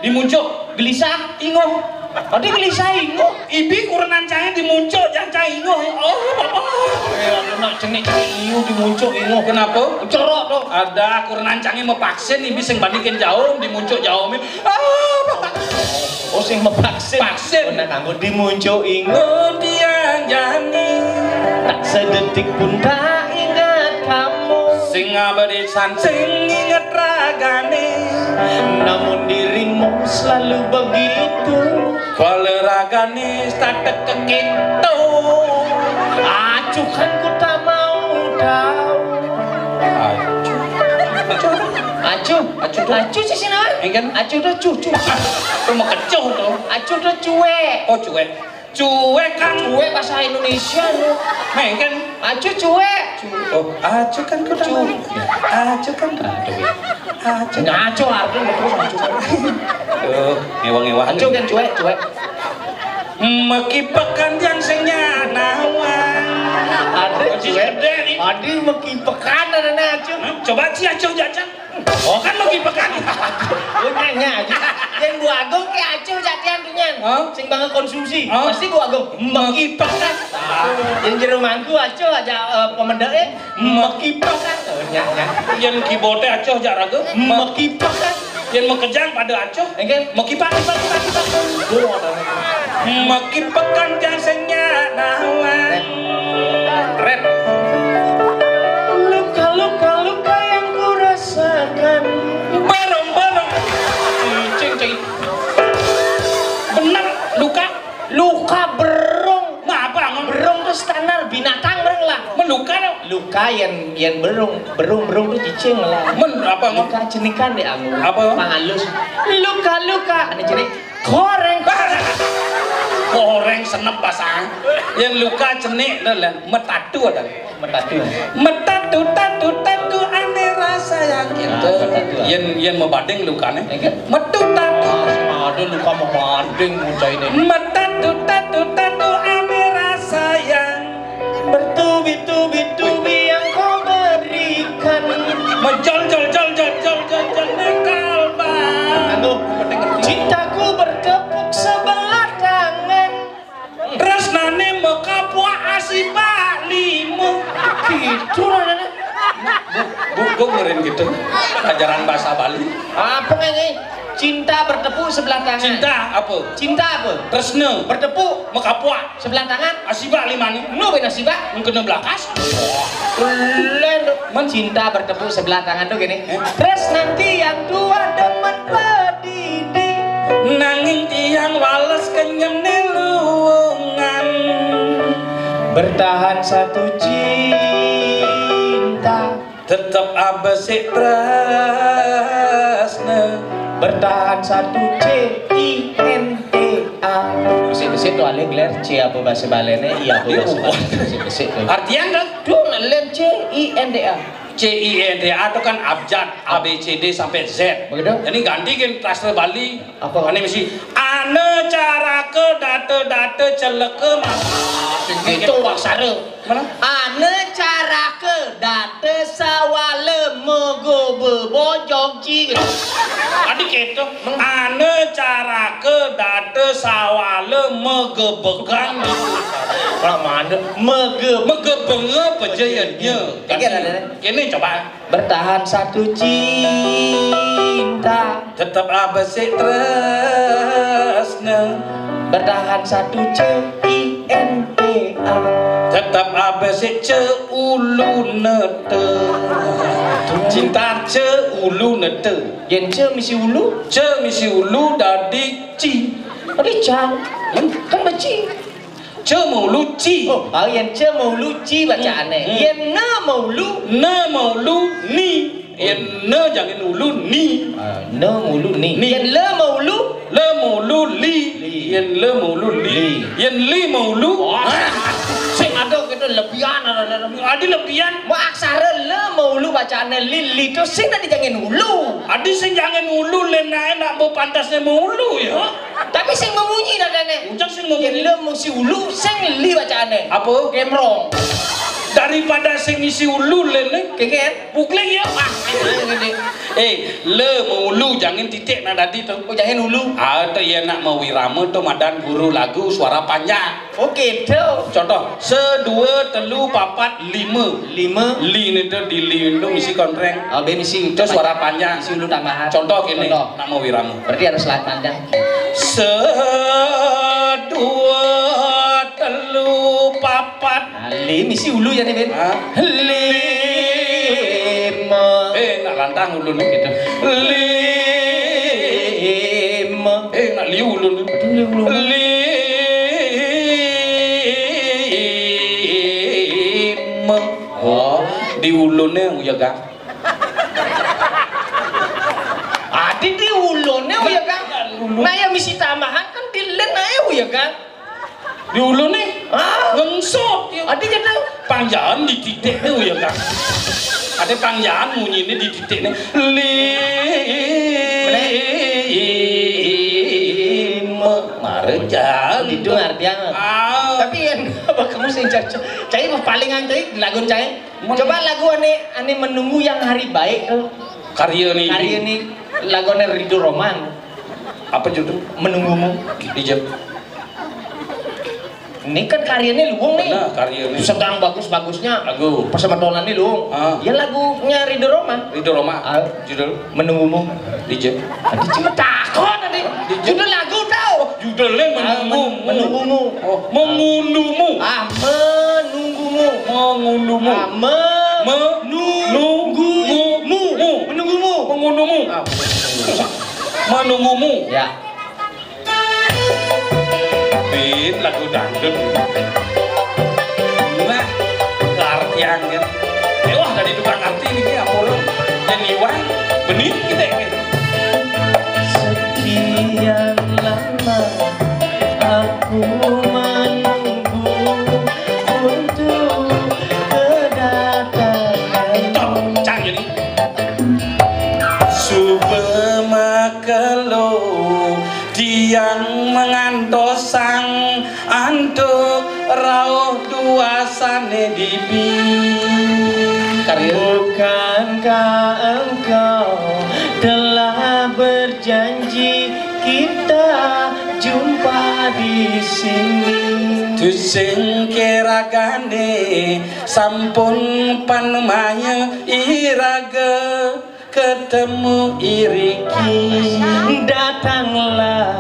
dimuncuk gelisah inguh ade gelisah inguh ibi kurenan cahaya dimuncuk jangan cahaya inguh oh bapak nak cenik-cenik inguh dimuncuk inguh kenapa cerok tuh ada kurenan cahaya mepaksin ibi sing bandingin jauh dimuncuk jauh bapak oh sing mepaksin paksin nak kanggo dimuncuk inguh kemudian jani tak sedetik pun tak ingat kamu sing abadisan sing inget ragane namun dirimu selalu begitu kalau ragane statek kekitu acuh kan ku tak mau tahu acuh sih sini kan acuh tuh cucu tuh mau kecuh tuh acuh tuh cuek oh cuek kan cuek bahasa Indonesia lu kan acuh cuek oh acuh kan ku tahu acuh kan acuh ngaco artinya terus acuh ngewang-ngewang acuh kan cuek meki pekan yang senya nawan ada cuek ada meki pekan ada acuh coba si acuh jajan oh kan meki pekan lu nanya aja yang gua agung ke acuh jadian tunyan sing banget konsumsi pasti gua agung meki pekan yang jero mangku acuh aja pemendek meki pekan yang keyboard acuh jak raga meki pekan yang mekejang pada acuh meki pekan meki pekan yang senya nawan rap luka yang ku rasakan barong cing bener luka berong ngapa berong tuh standar binatang berong lah meluka luka yang berong tuh cicing lah apa luka cenikan deh aku apa halus luka ada cenik goreng senep pasang yang luka cenik adalah metadu tatu ane rasa yang gitu yang membanding lukanya metu tatu ada luka membanding muncul ini metadu tatu ane rasa yang bertubi-tubi yang kau berikan menjol kalba cintaku bertepuk sebelah tangan tresnane mekapua asibak limu gitu lah gue ngerin gitu ajaran bahasa Bali apa ini cinta bertepuk sebelah tangan cinta apa tresna bertepuk mekapua sebelah tangan asibak limani no beda asibak mengkena belakas cinta bertepuk sebelah tangan tuh gini terus nanti yang tua demen pedidi nanging tiang wales kenyem neluungan bertahan satu cinta tetap abesik tresna bertahan satu CINTA besi-besi tuh ale gelar C apa bahasa balene iya apa bahasa besi-besi tuh artian kan tuh ngelen CINTA CINTA itu kan abjad A B C D sampai Z begitu jadi gantikan klaster Bali apa ini mesti ane cara ke data celeke itu waksara mana ane cara ke data sawale mogo bebojong ci adik itu ane cara ke data sawale megebegan kalau mana megebenge pejayannya kini coba bertahan satu cinta tetap abesik tresna bertahan satu CINTA tetap abesik ulu nete cinta ulu nete yang misi ulu dadi ci cang kan beci mau luci oh yang mau luci bacaannya yang mau lu ni yang jangan ulu ni mau lu ni yang mau lu li yang mau lu sing ada gitu lebihan ada lebihan mau aksara mau lu bacaannya li itu sing tadi jangan ulu ada sing jangan ulu lena enak mau pantasnya mau ulu ya tapi sing memunyi dadane ujang sing memunyi yang le mesti ulu sing li bacaannya apa gemrong daripada sing isi ulu lele Keken. bukling ya le mau ulu jangan titik nak tadi tuh. Oh jangan ulu. Tuh ya nak mau wirama tuh madan guru lagu suara panjang. Oke tuh. Contoh 1, 2, 3, 4, 5 li itu di li itu misi kontreng. Oh be misi itu suara panjang. Misi ulu tambahan. Contoh gini nak mau wirama. Berarti harus selat panjang. 1, 2, 3, 4. Li misi ulu ya nih Ben. 5. Nak lantang ulu nih gitu. 5. Nak liu ulu nih. 5. Oh, di ulunnya uya gang. Di ulunnya uya gang. Nah ya misi tambahan kan di len aja uya gang. Di ulunnya ngengsot ya. Adi jadi panjang di titiknya uya gang. Ada panjang bunyinya di titiknya. 5. Marejal itu artinya. Tapi yang kamu sing cocok. Cai palingan cai lagu cai. Coba lagu ane menunggu yang hari baik tuh. Karya nih lagu ane Ridho Roman. Apa judul? Menunggumu. Dijep. Ini kan karyanya Luung nih. Nah, karyanya. Sedang bagus-bagusnya lagu. Persebetolan nih Luung. Ya lagunya Ridho Roman. Ridho Roman. Judul Menunggumu. Dijep. Tadi cuma takut tadi. Judul lagu tahu. Judulnya Menunggumu. Oh, mengundumu. Menunggumu. Mengundumu. Menunggumu. Menunggumu. Ya. Bin lagu dangdut. Nah, artian kan. Wah dari tukang arti ini apa orang? Yang iwan benih kita ini. Sekian lama aku menunggu untuk kedatangan. Cang ini. Submakalo tiang mengantosang antuk rauh duasane dibi. Bukankah engkau telah berjanji kita jumpa di sini? Tusing keragane sampun panemaya iraga ketemu iriki. Datanglah,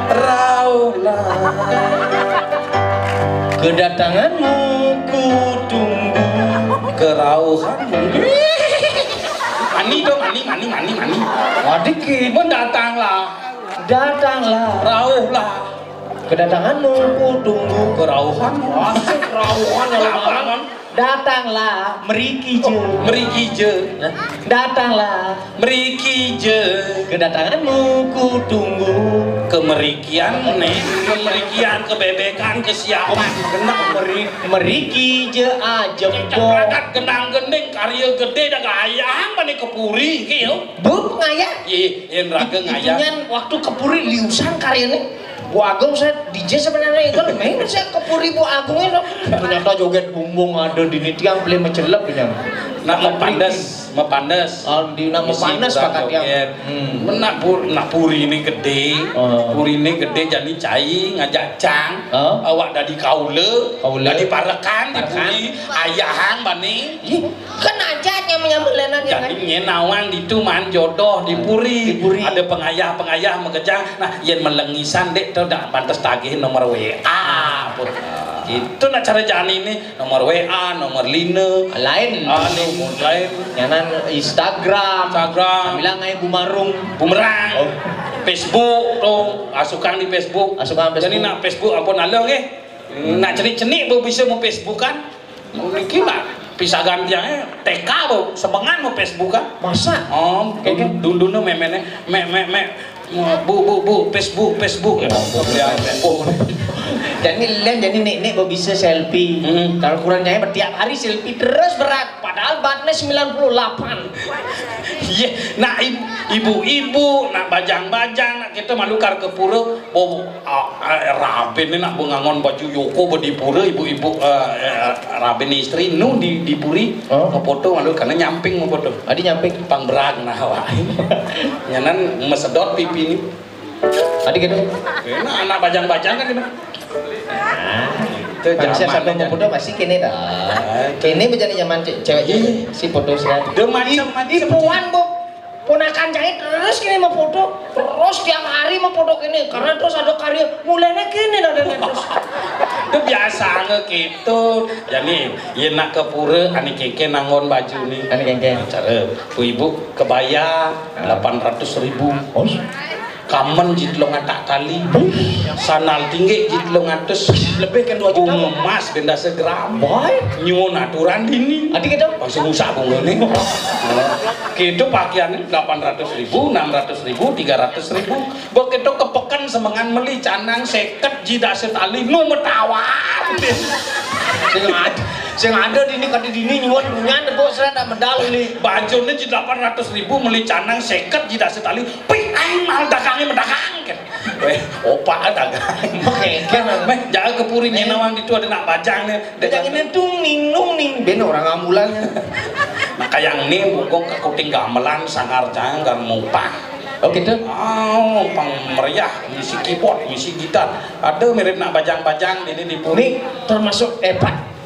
rauhlah, kedatanganmu ku tunggu. Kerauhanmu. Mani dong, mani. Wadiki, Mendatanglah, datanglah, rauhlah, kedatanganmu ku tunggu. kerauhanmu. Asik rauhan ya Apa, Bang? Datanglah, meriki je. Meriki je, Datanglah, meriki je. kedatanganmu ku tunggu. Kemerikian nih, kemerikian, kebebekan, kesiapan. Kena Meriki je aja bo. Ceprakat genang gending karya gede dah gayang mana kepuri kieu. Bu ngaya. Ye, yang raga ngayang. Itunya waktu kepuri liusan karyanya. Bu Agung saya DJ sebenarnya itu main saya kepuri Bu Agung itu. Ternyata joget bumbung ada di tiang beli mencelep ini. Nak mepandas. Di nak mepanas pakai tiang. Nak puri ini gede. Puri ini gede jadi cai ngajak cang. Awak dari kaule, dari parekan di puri ayahan bani. Kan aja menyambut lenan ya kan. Jadi nyenawang itu man jodoh di puri. Ada pengayah mengejang. Nah, yen melengisan dek tuh dak pantas tagih nomor WA. Itu nak cara jalan ini nomor WA, nomor line lain lain nyanan Instagram bilang aja bumerang Facebook tuh asukan di Facebook jadi nak Facebook apa nalo nak cenik bisa mau Facebook kan mungkin lah bisa gantiannya TK bu sebengan mau Facebook kan masa dulu memene bu Facebook jadi nek bisa selfie kalau kurangnya tiap hari selfie terus berat padahal batnya 98 iya nah ibu-ibu nak bajang-bajang nak kita malukar ke pura rapi ini nak bengangon baju yoko di pura ibu-ibu raben istri nu di puri ngefoto malu karena nyamping ngefoto. Adi nyamping pangberang nah wae. Nyanan mesedot pipi ini. Adi gitu. Enak anak bajang-bajang kan gitu. Itu Manusia sampai zaman mau foto masih kene dah. Kene menjadi zaman cewek si foto sekali. Dia macam-macam. Ibuan bu, ponakan jahit terus kini mau foto, terus tiap hari mau foto kini karena terus ada karya mulainya kini dah terus. Itu biasa nge gitu. Jadi ya nak ke pura ani keke nangon baju nih. Ani keke. Cara ibu kebaya 800.000. Oh. Kamen jitlong atak tali, sanal tinggi jitlong atas, Lebih kan 2 juta. emas benda segram, Boy. nyuwun aturan dini. Adi gitu. Langsung usah bunga nih. Gitu pakaiannya 800.000, 600.000, 300.000. Begitu kepekan semengan meli canang seket jidak setali nu metawan. Sing ada dini kadi dini nyuwun bunyan bu seret tak medal ini. Bajunya ji 800.000 meli canang seket jidak setali. Pih aing mal dagangnya mendagang kan. Weh, opa dagang. Keken. Meh, jangan kepuring nawang itu ada nak bajang nih. Yang ini nung ning ben orang ambulannya. Nah kayak ini bungkong ke kuting gamelan sangar jangan mupah. Oh gitu. Oh, pang meriah, misi keyboard, misi gitar. Ada mirip nak bajang-bajang ini di puri. Termasuk hebat.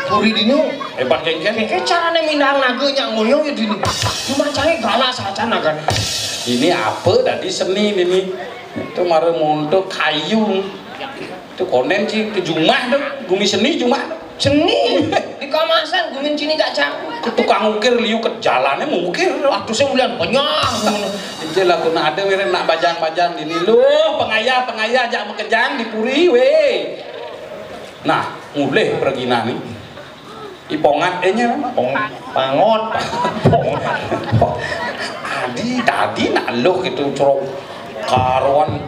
Puri dini Hebat kengken. kayak caranya mindang naga nyak ngoyong ya dini. Cuma cari galas saja naga. Ini apa tadi seni ini? Itu mare mondok kayu. Itu konen sih ke jumah tuh, gumi seni jumah. Seni di kamasan gumin sini gak campur. Tukang ukir liu ke jalannya mengukir. Waktu saya mulian banyak. Itu lah kuna ada mirip nak bajang-bajang ini loh pengayah ajak mekejang di puri weh. Nah, mulai pergi nani. Ipongat nya Pangot. Adi tadi nak loh gitu corong karuan